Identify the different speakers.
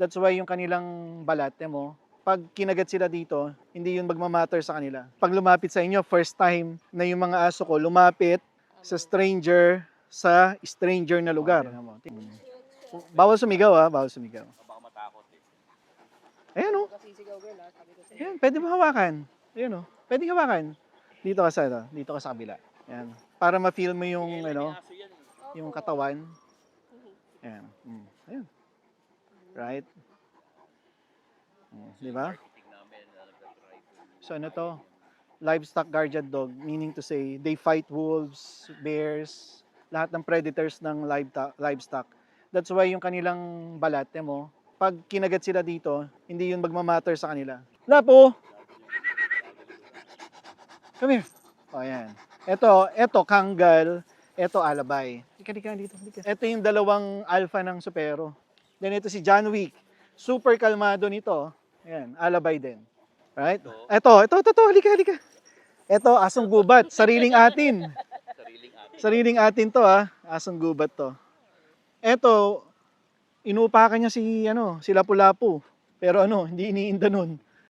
Speaker 1: That's why yung kanilang balat, mo, pag kinagat sila dito, hindi yun magmamatter sa kanila. Pag lumapit sa inyo, first time na yung mga aso ko lumapit sa stranger na lugar. Bawal sumigaw bawal sumigaw.
Speaker 2: Baka matakot eh.
Speaker 1: Ayan Ayan, pwede mo hawakan. Ayan pwede hawakan. Dito ka sa kabila. Ayan. Para ma-feel mo yung,
Speaker 2: Aso yan.
Speaker 1: yung katawan. Ayan. Ayan. Right? Di ba? So ano to? Livestock guardian dog, meaning to say, they fight wolves, bears, lahat ng predators ng livestock. That's why yung kanilang balat, mo, pag kinagat sila dito, hindi yun magmamatter sa kanila. Lapo! Come here. O, ayan. Ito, Kangal. Ito, Alabay. Dika dito. Ito yung dalawang alpha ng Supero. Then ito si John Wick. Super kalmado nito. Ayan, Alabay din. Right? Ito, halika. Ito, asong gubat. Sariling atin. Sariling atin to asong gubat to. Ito, inuupakan niya si Lapu-Lapu. Pero hindi iniinda nun.